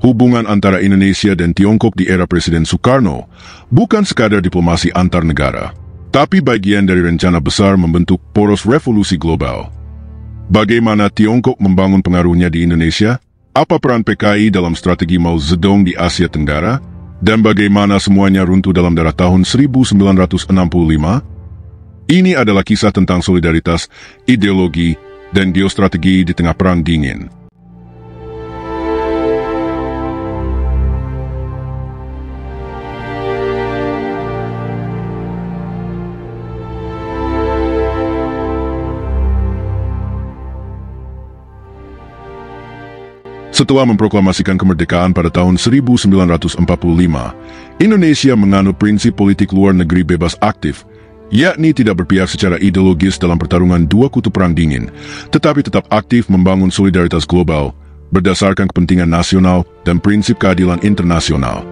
Hubungan antara Indonesia dan Tiongkok di era Presiden Soekarno bukan sekadar diplomasi antar negara, tapi bagian dari rencana besar membentuk poros revolusi global. Bagaimana Tiongkok membangun pengaruhnya di Indonesia? Apa peran PKI dalam strategi Mao Zedong di Asia Tenggara? Dan bagaimana semuanya runtuh dalam darah tahun 1965? Ini adalah kisah tentang solidaritas, ideologi, dan geostrategi di tengah Perang Dingin. Setelah memproklamasikan kemerdekaan pada tahun 1945, Indonesia menganut prinsip politik luar negeri bebas aktif, yakni tidak berpihak secara ideologis dalam pertarungan dua kutub Perang Dingin, tetapi tetap aktif membangun solidaritas global berdasarkan kepentingan nasional dan prinsip keadilan internasional.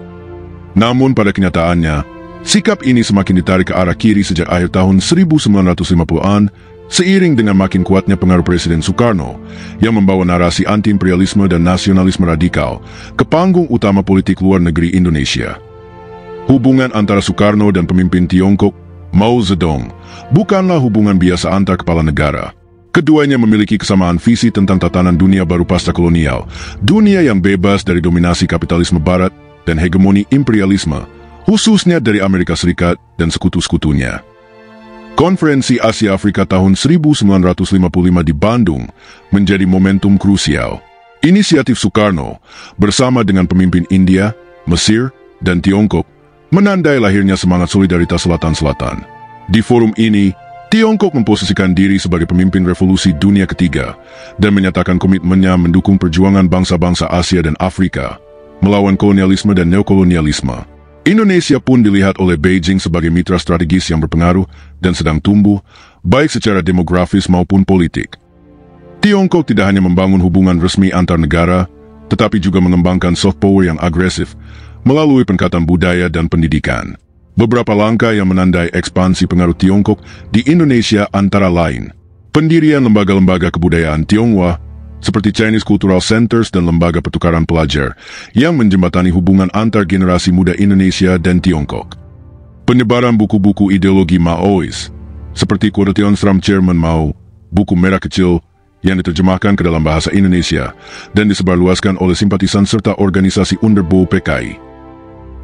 Namun pada kenyataannya, sikap ini semakin ditarik ke arah kiri sejak akhir tahun 1950-an, seiring dengan makin kuatnya pengaruh Presiden Soekarno yang membawa narasi anti-imperialisme dan nasionalisme radikal ke panggung utama politik luar negeri Indonesia. Hubungan antara Soekarno dan pemimpin Tiongkok, Mao Zedong, bukanlah hubungan biasa antar kepala negara. Keduanya memiliki kesamaan visi tentang tatanan dunia baru pasca kolonial, dunia yang bebas dari dominasi kapitalisme barat dan hegemoni imperialisme, khususnya dari Amerika Serikat dan sekutu-sekutunya. Konferensi Asia Afrika tahun 1955 di Bandung menjadi momentum krusial. Inisiatif Soekarno bersama dengan pemimpin India, Mesir, dan Tiongkok menandai lahirnya semangat solidaritas Selatan-Selatan. Di forum ini, Tiongkok memposisikan diri sebagai pemimpin revolusi dunia ketiga dan menyatakan komitmennya mendukung perjuangan bangsa-bangsa Asia dan Afrika melawan kolonialisme dan neokolonialisme. Indonesia pun dilihat oleh Beijing sebagai mitra strategis yang berpengaruh dan sedang tumbuh, baik secara demografis maupun politik. Tiongkok tidak hanya membangun hubungan resmi antar negara, tetapi juga mengembangkan soft power yang agresif melalui peningkatan budaya dan pendidikan. Beberapa langkah yang menandai ekspansi pengaruh Tiongkok di Indonesia antara lain pendirian lembaga-lembaga kebudayaan Tionghoa, seperti Chinese Cultural Centers dan lembaga pertukaran pelajar yang menjembatani hubungan antar generasi muda Indonesia dan Tiongkok. Penyebaran buku-buku ideologi Maois, seperti Quotation from Chairman Mao, buku merah kecil yang diterjemahkan ke dalam bahasa Indonesia dan disebarluaskan oleh simpatisan serta organisasi Underbo PKI.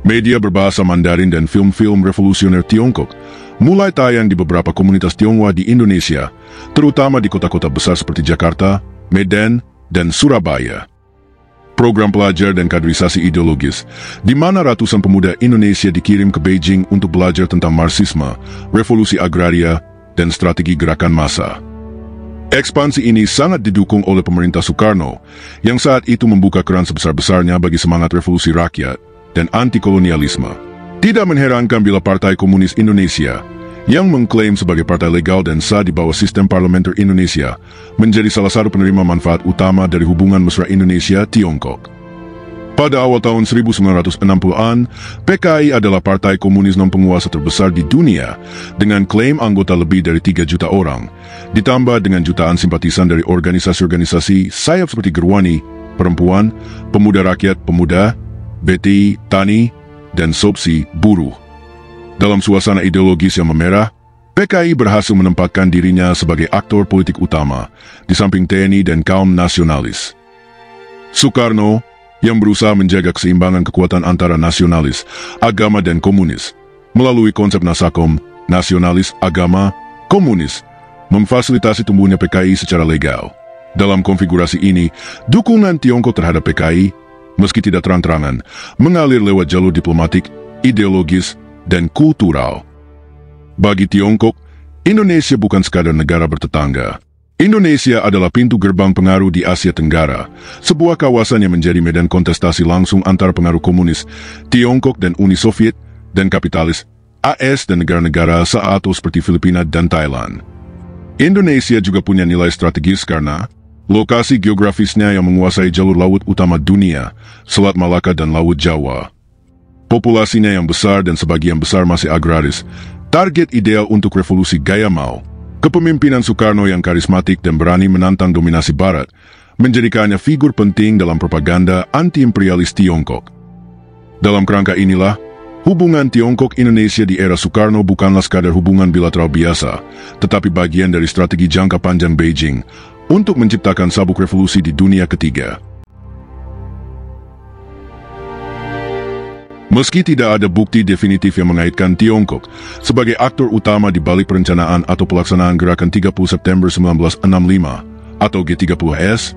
Media berbahasa Mandarin dan film-film revolusioner Tiongkok mulai tayang di beberapa komunitas Tionghoa di Indonesia, terutama di kota-kota besar seperti Jakarta, Medan, dan Surabaya. Program pelajar dan kaderisasi ideologis, di mana ratusan pemuda Indonesia dikirim ke Beijing untuk belajar tentang Marxisme, revolusi agraria, dan strategi gerakan massa. Ekspansi ini sangat didukung oleh pemerintah Soekarno, yang saat itu membuka keran sebesar-besarnya bagi semangat revolusi rakyat dan anti-kolonialisme. Tidak mengherankan bila Partai Komunis Indonesia, yang mengklaim sebagai partai legal dan sah di bawah sistem parlementer Indonesia, menjadi salah satu penerima manfaat utama dari hubungan mesra Indonesia-Tiongkok. Pada awal tahun 1960-an, PKI adalah partai komunis non-penguasa terbesar di dunia, dengan klaim anggota lebih dari 3 juta orang, ditambah dengan jutaan simpatisan dari organisasi-organisasi sayap seperti Gerwani, Perempuan, Pemuda Rakyat Pemuda, BTI, Tani, dan Sopsi, Buruh. Dalam suasana ideologis yang memerah, PKI berhasil menempatkan dirinya sebagai aktor politik utama di samping TNI dan kaum nasionalis. Soekarno, yang berusaha menjaga keseimbangan kekuatan antara nasionalis, agama dan komunis, melalui konsep Nasakom, nasionalis, agama, komunis, memfasilitasi tumbuhnya PKI secara legal. Dalam konfigurasi ini, dukungan Tiongkok terhadap PKI, meski tidak terang-terangan, mengalir lewat jalur diplomatik, ideologis, dan kultural. Bagi Tiongkok, Indonesia bukan sekadar negara bertetangga. Indonesia adalah pintu gerbang pengaruh di Asia Tenggara, sebuah kawasan yang menjadi medan kontestasi langsung antara pengaruh komunis, Tiongkok dan Uni Soviet, dan kapitalis, AS dan negara-negara se-ASEAN seperti Filipina dan Thailand. Indonesia juga punya nilai strategis karena lokasi geografisnya yang menguasai jalur laut utama dunia, Selat Malaka dan Laut Jawa. Populasinya yang besar dan sebagian besar masih agraris, target ideal untuk revolusi gaya Mao. Kepemimpinan Soekarno yang karismatik dan berani menantang dominasi Barat, menjadikannya figur penting dalam propaganda anti-imperialis Tiongkok. Dalam kerangka inilah, hubungan Tiongkok-Indonesia di era Soekarno bukanlah sekadar hubungan bilateral biasa, tetapi bagian dari strategi jangka panjang Beijing untuk menciptakan sabuk revolusi di dunia ketiga. Meski tidak ada bukti definitif yang mengaitkan Tiongkok sebagai aktor utama di balik perencanaan atau pelaksanaan gerakan 30 September 1965 atau G30S,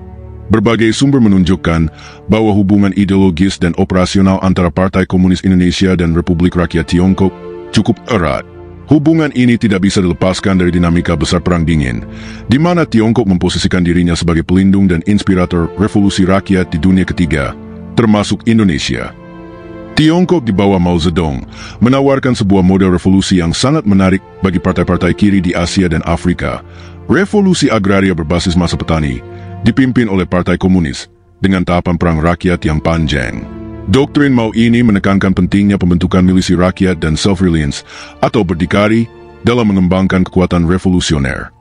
berbagai sumber menunjukkan bahwa hubungan ideologis dan operasional antara Partai Komunis Indonesia dan Republik Rakyat Tiongkok cukup erat. Hubungan ini tidak bisa dilepaskan dari dinamika besar Perang Dingin, di mana Tiongkok memposisikan dirinya sebagai pelindung dan inspirator revolusi rakyat di dunia ketiga, termasuk Indonesia. Tiongkok di bawah Mao Zedong menawarkan sebuah model revolusi yang sangat menarik bagi partai-partai kiri di Asia dan Afrika, revolusi agraria berbasis massa petani, dipimpin oleh Partai Komunis dengan tahapan perang rakyat yang panjang. Doktrin Mao ini menekankan pentingnya pembentukan milisi rakyat dan self-reliance atau berdikari dalam mengembangkan kekuatan revolusioner.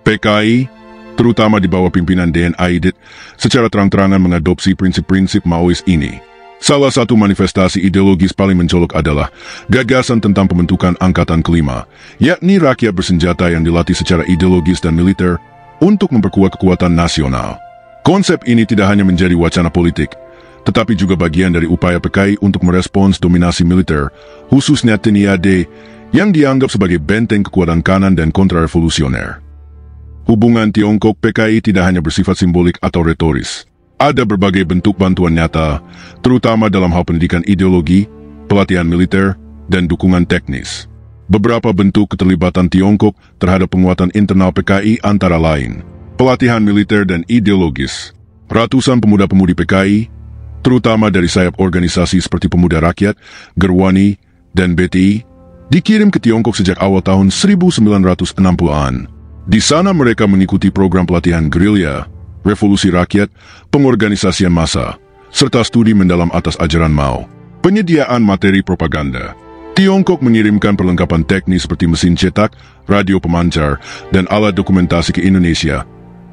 PKI, terutama di bawah pimpinan Deng Aidit, secara terang-terangan mengadopsi prinsip-prinsip Maois ini. Salah satu manifestasi ideologis paling mencolok adalah gagasan tentang pembentukan Angkatan Kelima, yakni rakyat bersenjata yang dilatih secara ideologis dan militer untuk memperkuat kekuatan nasional. Konsep ini tidak hanya menjadi wacana politik, tetapi juga bagian dari upaya PKI untuk merespons dominasi militer, khususnya TNI AD, yang dianggap sebagai benteng kekuatan kanan dan kontrarevolusioner. Hubungan Tiongkok PKI tidak hanya bersifat simbolik atau retoris. Ada berbagai bentuk bantuan nyata, terutama dalam hal pendidikan ideologi, pelatihan militer, dan dukungan teknis. Beberapa bentuk keterlibatan Tiongkok terhadap penguatan internal PKI antara lain pelatihan militer dan ideologis. Ratusan pemuda-pemudi PKI, terutama dari sayap organisasi seperti Pemuda Rakyat, Gerwani, dan BTI, dikirim ke Tiongkok sejak awal tahun 1960-an. Di sana mereka mengikuti program pelatihan gerilya, revolusi rakyat, pengorganisasian massa, serta studi mendalam atas ajaran Mao. Penyediaan materi propaganda. Tiongkok mengirimkan perlengkapan teknis seperti mesin cetak, radio pemancar, dan alat dokumentasi ke Indonesia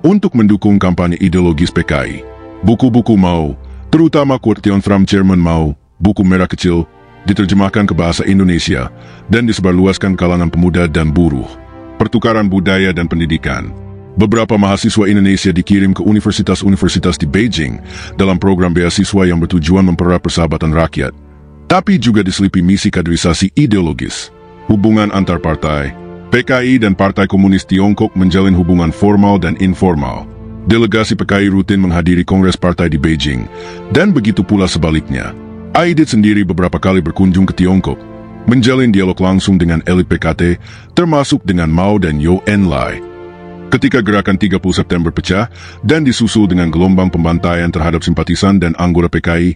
untuk mendukung kampanye ideologis PKI. Buku-buku Mao, terutama Quotation from Chairman Mao, buku merah kecil, diterjemahkan ke bahasa Indonesia dan disebarluaskan kalangan pemuda dan buruh. Pertukaran budaya dan pendidikan. Beberapa mahasiswa Indonesia dikirim ke universitas-universitas di Beijing dalam program beasiswa yang bertujuan mempererat persahabatan rakyat, tapi juga diselipi misi kaderisasi ideologis. Hubungan antar partai. PKI dan Partai Komunis Tiongkok menjalin hubungan formal dan informal. Delegasi PKI rutin menghadiri kongres partai di Beijing, dan begitu pula sebaliknya. Aidit sendiri beberapa kali berkunjung ke Tiongkok, menjalin dialog langsung dengan elit PKT, termasuk dengan Mao dan Zhou Enlai. Ketika gerakan 30 September pecah dan disusul dengan gelombang pembantaian terhadap simpatisan dan anggota PKI,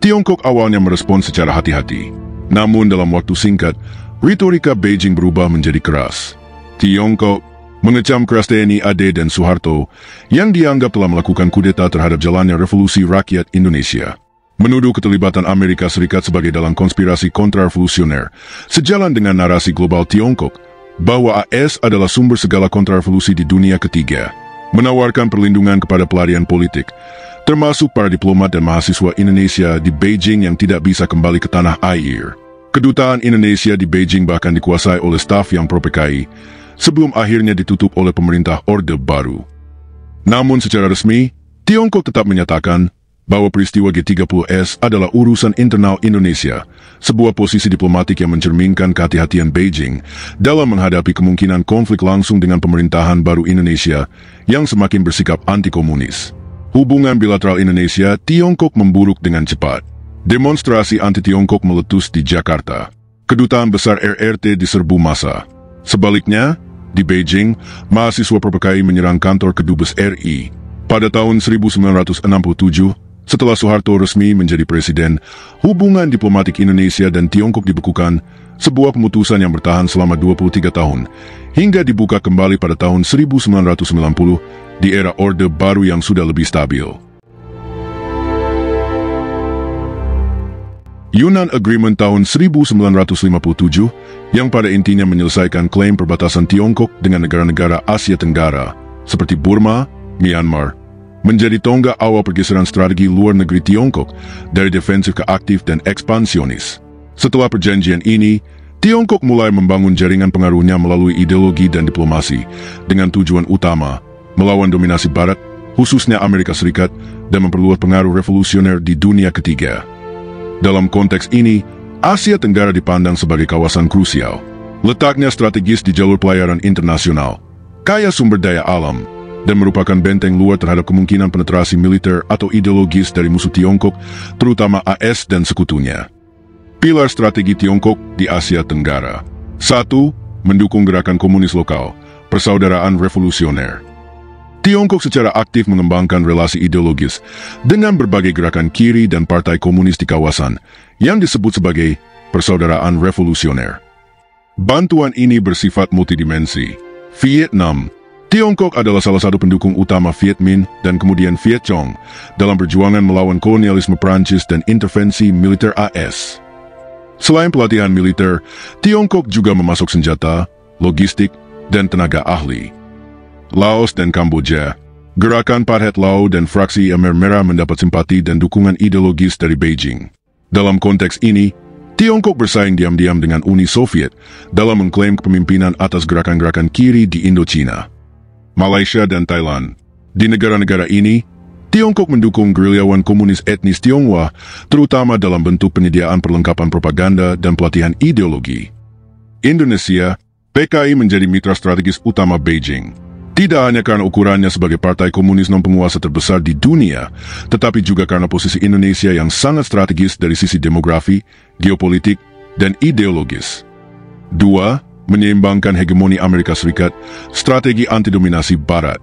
Tiongkok awalnya merespons secara hati-hati. Namun dalam waktu singkat, retorika Beijing berubah menjadi keras. Tiongkok mengecam keras TNI AD dan Soeharto yang dianggap telah melakukan kudeta terhadap jalannya revolusi rakyat Indonesia. Menuduh keterlibatan Amerika Serikat sebagai dalam konspirasi kontrarevolusioner, sejalan dengan narasi global Tiongkok, bahwa AS adalah sumber segala kontrarevolusi di dunia ketiga, menawarkan perlindungan kepada pelarian politik, termasuk para diplomat dan mahasiswa Indonesia di Beijing yang tidak bisa kembali ke tanah air. Kedutaan Indonesia di Beijing bahkan dikuasai oleh staf yang pro-PKI, sebelum akhirnya ditutup oleh pemerintah Orde Baru. Namun secara resmi, Tiongkok tetap menyatakan bahwa peristiwa G30S adalah urusan internal Indonesia, sebuah posisi diplomatik yang mencerminkan kehati-hatian Beijing dalam menghadapi kemungkinan konflik langsung dengan pemerintahan baru Indonesia yang semakin bersikap anti-komunis. Hubungan bilateral Indonesia-Tiongkok memburuk dengan cepat. Demonstrasi anti-Tiongkok meletus di Jakarta. Kedutaan besar RRT diserbu massa. Sebaliknya, di Beijing, mahasiswa pro-PKI menyerang kantor Kedubes RI. Pada tahun 1967, setelah Soeharto resmi menjadi presiden, hubungan diplomatik Indonesia dan Tiongkok dibekukan, sebuah pemutusan yang bertahan selama 23 tahun, hingga dibuka kembali pada tahun 1990 di era Orde Baru yang sudah lebih stabil. Yunnan Agreement tahun 1957, yang pada intinya menyelesaikan klaim perbatasan Tiongkok dengan negara-negara Asia Tenggara, seperti Burma, Myanmar, menjadi tonggak awal pergeseran strategi luar negeri Tiongkok dari defensif ke aktif dan ekspansionis. Setelah perjanjian ini, Tiongkok mulai membangun jaringan pengaruhnya melalui ideologi dan diplomasi dengan tujuan utama melawan dominasi Barat, khususnya Amerika Serikat, dan memperluas pengaruh revolusioner di dunia ketiga. Dalam konteks ini, Asia Tenggara dipandang sebagai kawasan krusial. Letaknya strategis di jalur pelayaran internasional, kaya sumber daya alam, dan merupakan benteng luar terhadap kemungkinan penetrasi militer atau ideologis dari musuh Tiongkok, terutama AS dan sekutunya. Pilar strategi Tiongkok di Asia Tenggara. 1. Mendukung gerakan komunis lokal, persaudaraan revolusioner. Tiongkok secara aktif mengembangkan relasi ideologis dengan berbagai gerakan kiri dan partai komunis di kawasan yang disebut sebagai persaudaraan revolusioner. Bantuan ini bersifat multidimensi. Vietnam. Tiongkok adalah salah satu pendukung utama Viet Minh dan kemudian Viet Cong dalam perjuangan melawan kolonialisme Prancis dan intervensi militer AS. Selain pelatihan militer, Tiongkok juga memasok senjata, logistik, dan tenaga ahli. Laos dan Kamboja. Gerakan Pathet Lao dan fraksi Khmer Merah mendapat simpati dan dukungan ideologis dari Beijing. Dalam konteks ini, Tiongkok bersaing diam-diam dengan Uni Soviet dalam mengklaim kepemimpinan atas gerakan-gerakan kiri di Indochina. Malaysia dan Thailand. Di negara-negara ini, Tiongkok mendukung gerilyawan komunis etnis Tionghoa, terutama dalam bentuk penyediaan perlengkapan propaganda dan pelatihan ideologi. Indonesia, PKI menjadi mitra strategis utama Beijing. Tidak hanya karena ukurannya sebagai partai komunis non-penguasa terbesar di dunia, tetapi juga karena posisi Indonesia yang sangat strategis dari sisi demografi, geopolitik, dan ideologis. 2. Menyeimbangkan hegemoni Amerika Serikat, strategi anti-dominasi Barat.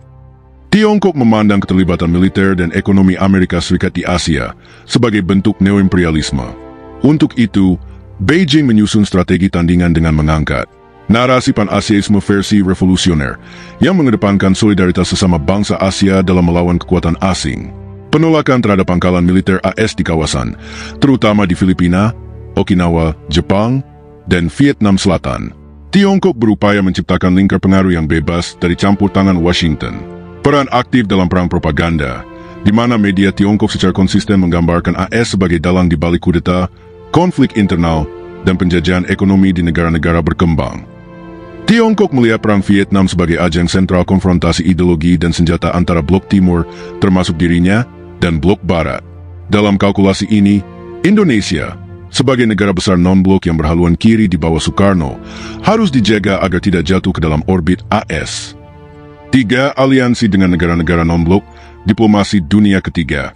Tiongkok memandang keterlibatan militer dan ekonomi Amerika Serikat di Asia sebagai bentuk neoimperialisme. Untuk itu, Beijing menyusun strategi tandingan dengan mengangkat narasi pan-Asiaisme versi revolusioner yang mengedepankan solidaritas sesama bangsa Asia dalam melawan kekuatan asing. Penolakan terhadap pangkalan militer AS di kawasan, terutama di Filipina, Okinawa, Jepang, dan Vietnam Selatan. Tiongkok berupaya menciptakan lingkar pengaruh yang bebas dari campur tangan Washington. Peran aktif dalam perang propaganda, di mana media Tiongkok secara konsisten menggambarkan AS sebagai dalang di balik kudeta, konflik internal, dan penjajahan ekonomi di negara-negara berkembang. Tiongkok melihat perang Vietnam sebagai ajang sentral konfrontasi ideologi dan senjata antara Blok Timur, termasuk dirinya, dan Blok Barat. Dalam kalkulasi ini, Indonesia, sebagai negara besar non-blok yang berhaluan kiri di bawah Soekarno, harus dijaga agar tidak jatuh ke dalam orbit AS. 3. Aliansi dengan negara-negara non-blok, diplomasi dunia ketiga.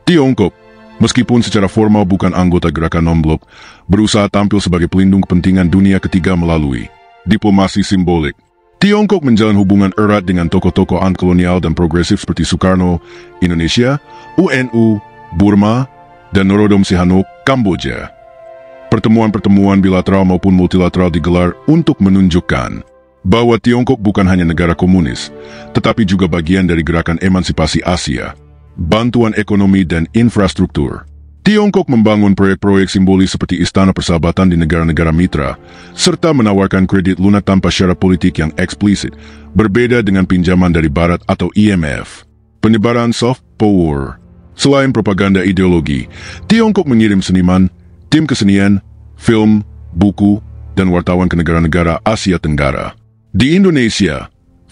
Tiongkok, meskipun secara formal bukan anggota gerakan non-blok, berusaha tampil sebagai pelindung kepentingan dunia ketiga melalui diplomasi simbolik. Tiongkok menjalin hubungan erat dengan tokoh-tokoh anti-kolonial dan progresif seperti Soekarno, Indonesia, UNU, Burma, dan Norodom Sihanouk, Kamboja. Pertemuan-pertemuan bilateral maupun multilateral digelar untuk menunjukkan bahwa Tiongkok bukan hanya negara komunis, tetapi juga bagian dari gerakan emansipasi Asia, bantuan ekonomi dan infrastruktur. Tiongkok membangun proyek-proyek simbolis seperti Istana Persahabatan di negara-negara mitra, serta menawarkan kredit lunak tanpa syarat politik yang eksplisit, berbeda dengan pinjaman dari Barat atau IMF. Penyebaran soft power. Selain propaganda ideologi, Tiongkok mengirim seniman, tim kesenian, film, buku, dan wartawan ke negara-negara Asia Tenggara. Di Indonesia,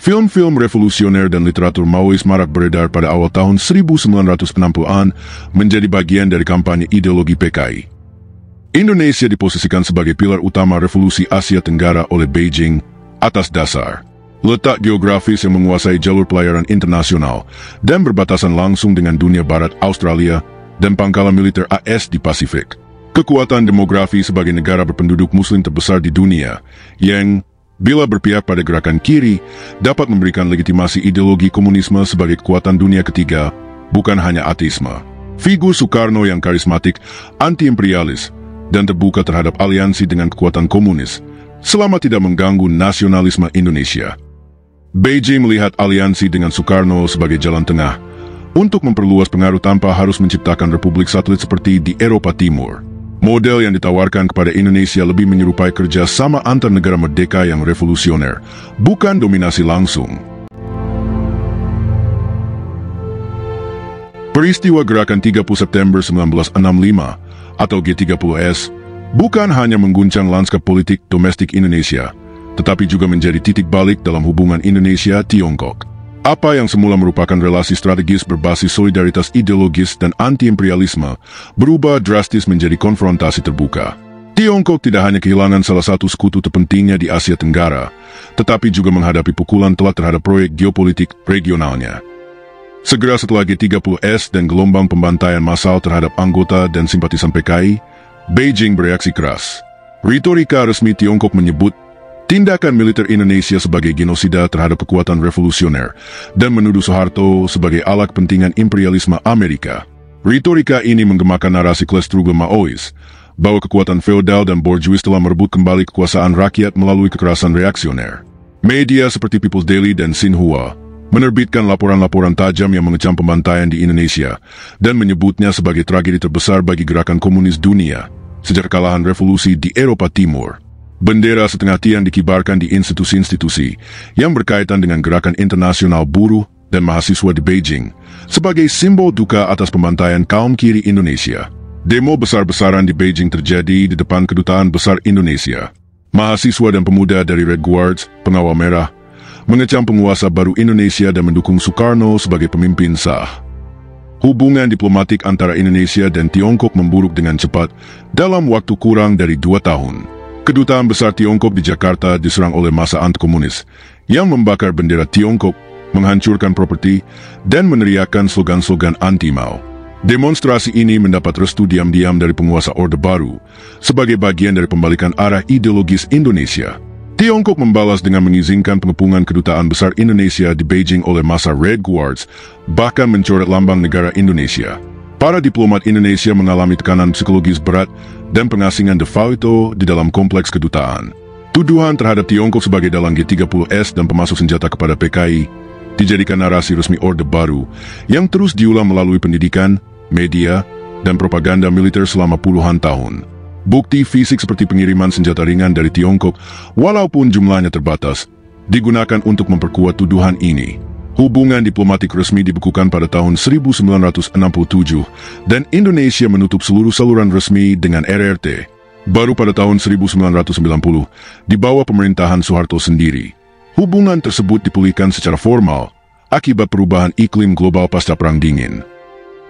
film-film revolusioner dan literatur Maois marak beredar pada awal tahun 1960-an menjadi bagian dari kampanye ideologi PKI. Indonesia diposisikan sebagai pilar utama revolusi Asia Tenggara oleh Beijing atas dasar letak geografis yang menguasai jalur pelayaran internasional dan berbatasan langsung dengan dunia barat Australia dan pangkalan militer AS di Pasifik. Kekuatan demografi sebagai negara berpenduduk muslim terbesar di dunia yang, bila berpihak pada gerakan kiri, dapat memberikan legitimasi ideologi komunisme sebagai kekuatan dunia ketiga, bukan hanya ateisme. Figur Soekarno yang karismatik, anti-imperialis, dan terbuka terhadap aliansi dengan kekuatan komunis, selama tidak mengganggu nasionalisme Indonesia. Beijing melihat aliansi dengan Soekarno sebagai jalan tengah untuk memperluas pengaruh tanpa harus menciptakan republik satelit seperti di Eropa Timur. Model yang ditawarkan kepada Indonesia lebih menyerupai kerja sama antar negara merdeka yang revolusioner, bukan dominasi langsung. Peristiwa Gerakan 30 September 1965 atau G30S bukan hanya mengguncang lanskap politik domestik Indonesia, tetapi juga menjadi titik balik dalam hubungan Indonesia-Tiongkok. Apa yang semula merupakan relasi strategis berbasis solidaritas ideologis dan anti-imperialisme berubah drastis menjadi konfrontasi terbuka. Tiongkok tidak hanya kehilangan salah satu sekutu terpentingnya di Asia Tenggara, tetapi juga menghadapi pukulan telak terhadap proyek geopolitik regionalnya. Segera setelah G30S dan gelombang pembantaian massal terhadap anggota dan simpatisan PKI, Beijing bereaksi keras. Retorika resmi Tiongkok menyebut tindakan militer Indonesia sebagai genosida terhadap kekuatan revolusioner dan menuduh Soeharto sebagai alat kepentingan imperialisme Amerika. Retorika ini menggemakan narasi Klestrugel Maois, bahwa kekuatan feodal dan borjuis telah merebut kembali kekuasaan rakyat melalui kekerasan reaksioner. Media seperti People's Daily dan Xinhua menerbitkan laporan-laporan tajam yang mengecam pembantaian di Indonesia dan menyebutnya sebagai tragedi terbesar bagi gerakan komunis dunia sejak kekalahan revolusi di Eropa Timur. Bendera setengah tiang dikibarkan di institusi-institusi yang berkaitan dengan gerakan internasional buruh dan mahasiswa di Beijing sebagai simbol duka atas pembantaian kaum kiri Indonesia. Demo besar-besaran di Beijing terjadi di depan Kedutaan Besar Indonesia. Mahasiswa dan pemuda dari Red Guards, Pengawal Merah, mengecam penguasa baru Indonesia dan mendukung Soekarno sebagai pemimpin sah. Hubungan diplomatik antara Indonesia dan Tiongkok memburuk dengan cepat dalam waktu kurang dari 2 tahun. Kedutaan Besar Tiongkok di Jakarta diserang oleh massa anti-komunis yang membakar bendera Tiongkok, menghancurkan properti, dan meneriakkan slogan-slogan anti-Mao. Demonstrasi ini mendapat restu diam-diam dari penguasa Orde Baru sebagai bagian dari pembalikan arah ideologis Indonesia. Tiongkok membalas dengan mengizinkan pengepungan Kedutaan Besar Indonesia di Beijing oleh massa Red Guards, bahkan mencoret lambang negara Indonesia. Para diplomat Indonesia mengalami tekanan psikologis berat dan pengasingan de facto di dalam kompleks kedutaan. Tuduhan terhadap Tiongkok sebagai dalang G30S dan pemasok senjata kepada PKI dijadikan narasi resmi Orde Baru yang terus diulang melalui pendidikan, media, dan propaganda militer selama puluhan tahun. Bukti fisik seperti pengiriman senjata ringan dari Tiongkok, walaupun jumlahnya terbatas, digunakan untuk memperkuat tuduhan ini. Hubungan diplomatik resmi dibekukan pada tahun 1967 dan Indonesia menutup seluruh saluran resmi dengan RRT. Baru pada tahun 1990, di bawah pemerintahan Soeharto sendiri, hubungan tersebut dipulihkan secara formal akibat perubahan iklim global pasca Perang Dingin.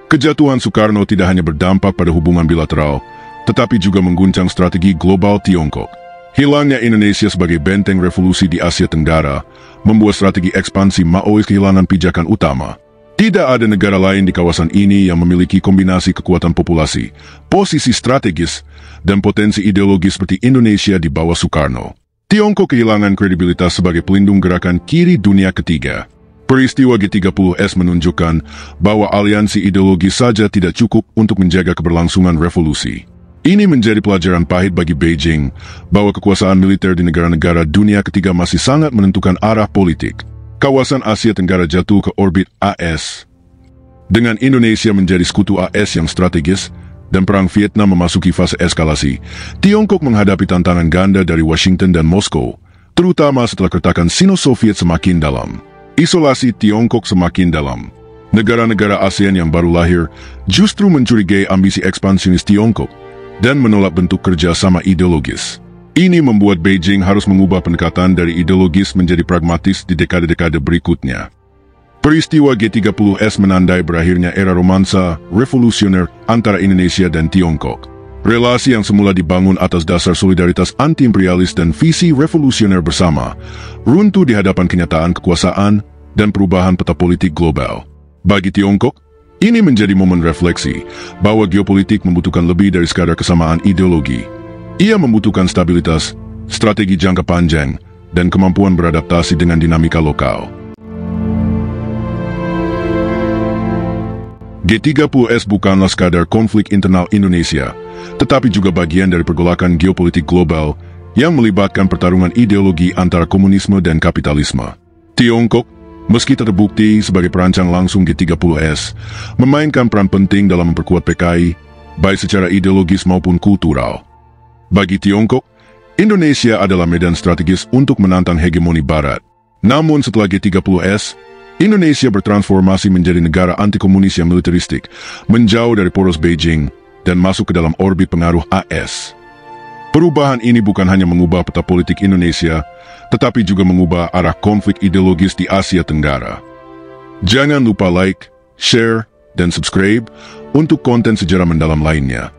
Kejatuhan Soekarno tidak hanya berdampak pada hubungan bilateral, tetapi juga mengguncang strategi global Tiongkok. Hilangnya Indonesia sebagai benteng revolusi di Asia Tenggara membuat strategi ekspansi Maois kehilangan pijakan utama. Tidak ada negara lain di kawasan ini yang memiliki kombinasi kekuatan populasi, posisi strategis, dan potensi ideologis seperti Indonesia di bawah Soekarno. Tiongkok kehilangan kredibilitas sebagai pelindung gerakan kiri dunia ketiga. Peristiwa G30S menunjukkan bahwa aliansi ideologis saja tidak cukup untuk menjaga keberlangsungan revolusi. Ini menjadi pelajaran pahit bagi Beijing bahwa kekuasaan militer di negara-negara dunia ketiga masih sangat menentukan arah politik. Kawasan Asia Tenggara jatuh ke orbit AS. Dengan Indonesia menjadi sekutu AS yang strategis dan Perang Vietnam memasuki fase eskalasi, Tiongkok menghadapi tantangan ganda dari Washington dan Moskow, terutama setelah keretakan Sino-Soviet semakin dalam. Isolasi Tiongkok semakin dalam. Negara-negara ASEAN yang baru lahir justru mencurigai ambisi ekspansionis Tiongkok dan menolak bentuk kerjasama ideologis. Ini membuat Beijing harus mengubah pendekatan dari ideologis menjadi pragmatis di dekade-dekade berikutnya. Peristiwa G30S menandai berakhirnya era romansa revolusioner antara Indonesia dan Tiongkok. Relasi yang semula dibangun atas dasar solidaritas anti-imperialis dan visi revolusioner bersama, runtuh di hadapan kenyataan kekuasaan dan perubahan peta politik global. Bagi Tiongkok, ini menjadi momen refleksi bahwa geopolitik membutuhkan lebih dari sekadar kesamaan ideologi. Ia membutuhkan stabilitas, strategi jangka panjang, dan kemampuan beradaptasi dengan dinamika lokal. G30S bukanlah sekadar konflik internal Indonesia, tetapi juga bagian dari pergolakan geopolitik global yang melibatkan pertarungan ideologi antara komunisme dan kapitalisme. Tiongkok, meski terbukti sebagai perancang langsung G30S, memainkan peran penting dalam memperkuat PKI, baik secara ideologis maupun kultural. Bagi Tiongkok, Indonesia adalah medan strategis untuk menantang hegemoni Barat. Namun setelah G30S, Indonesia bertransformasi menjadi negara anti-komunis yang militeristik, menjauh dari poros Beijing, dan masuk ke dalam orbit pengaruh AS. Perubahan ini bukan hanya mengubah peta politik Indonesia, tetapi juga mengubah arah konflik ideologis di Asia Tenggara. Jangan lupa like, share, dan subscribe untuk konten sejarah mendalam lainnya.